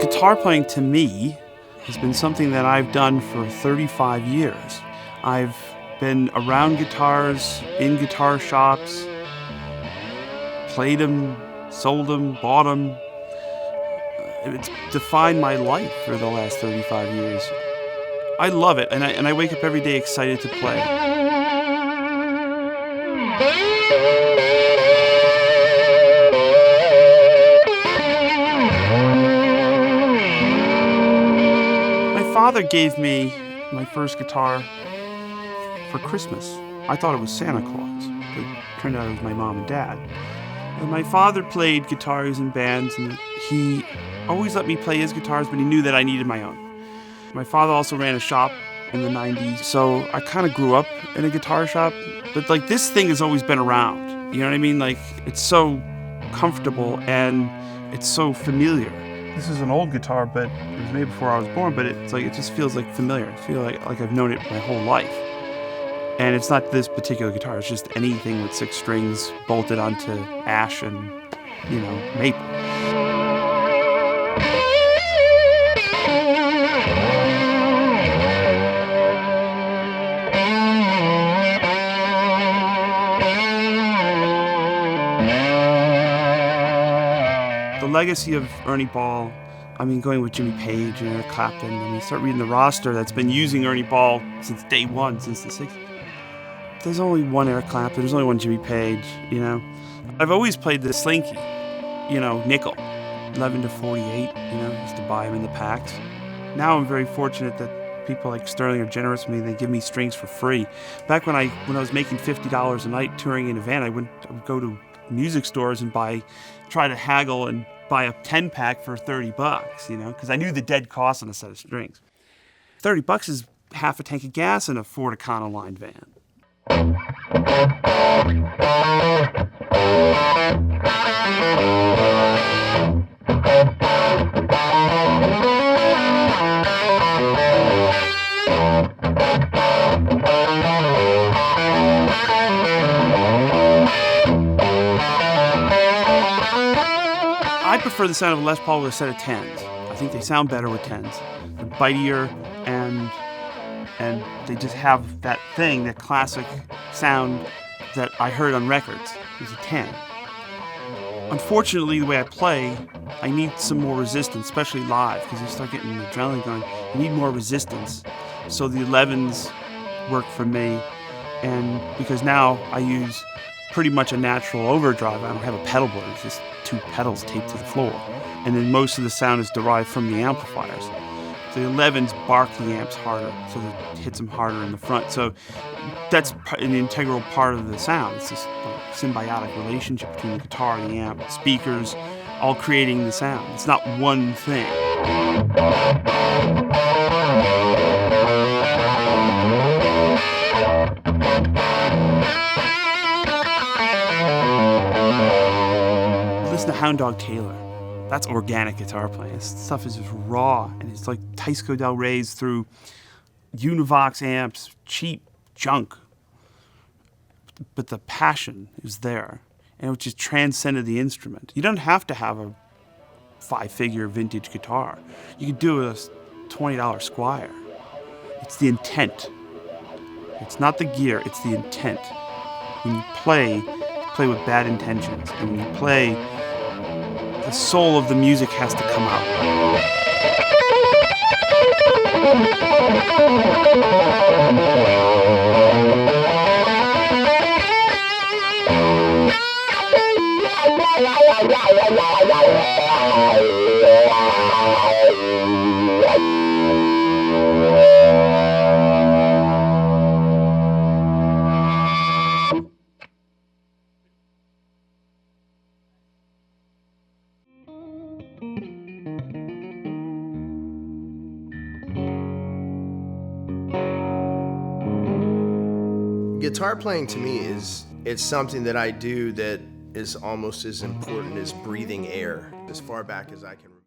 Guitar playing to me has been something that I've done for 35 years. I've been around guitars, in guitar shops, played them, sold them, bought them. It's defined my life for the last 35 years. I love it, and I wake up every day excited to play. My father gave me my first guitar for Christmas. I thought it was Santa Claus, but it turned out it was my mom and dad. And my father played guitars in bands, and he always let me play his guitars, but he knew that I needed my own. My father also ran a shop in the 90s, so I kind of grew up in a guitar shop. But like, this thing has always been around, you know what I mean? Like, it's so comfortable and it's so familiar. This is an old guitar, but it was made before I was born, but it's like, it just feels like familiar. I feel like I've known it my whole life. And it's not this particular guitar, it's just anything with 6 strings bolted onto ash and, maple. The legacy of Ernie Ball, going with Jimmy Page and Eric Clapton, start reading the roster that's been using Ernie Ball since day one, since the 60s. There's only one Eric Clapton, there's only one Jimmy Page, I've always played the Slinky, nickel, 11 to 48, used to buy them in the packs. Now I'm very fortunate that people like Sterling are generous with me, they give me strings for free. Back when I was making $50 a night touring in a van, I would go to music stores and try to haggle and buy a 10-pack for $30, because I knew the dead cost on a set of strings. $30 is half a tank of gas in a Ford Econoline van. I prefer the sound of a Les Paul with a set of 10s. I think they sound better with 10s. They're bitier and they just have that thing, that classic sound that I heard on records. It was a 10. Unfortunately, the way I play, I need some more resistance, especially live, because you start getting the adrenaline going. You need more resistance. So the 11s work for me, and because now I use pretty much a natural overdrive. I don't have a pedal board, it's just 2 pedals taped to the floor. And then most of the sound is derived from the amplifiers. The 11s bark the amps harder, so it hits them harder in the front. So that's an integral part of the sound. It's this symbiotic relationship between the guitar, the amp, the speakers, all creating the sound. It's not one thing. Listen to Hound Dog Taylor. That's organic guitar playing. This stuff is just raw, and it's like Teisco Del Rey's through Univox amps, cheap junk. But the passion is there, and it just transcended the instrument. You don't have to have a 5-figure vintage guitar. You could do a $20 Squire. It's the intent. It's not the gear, it's the intent. When you play with bad intentions, and when you play, the soul of the music has to come out. Guitar playing to me it's something that I do that is almost as important as breathing air, as far back as I can remember.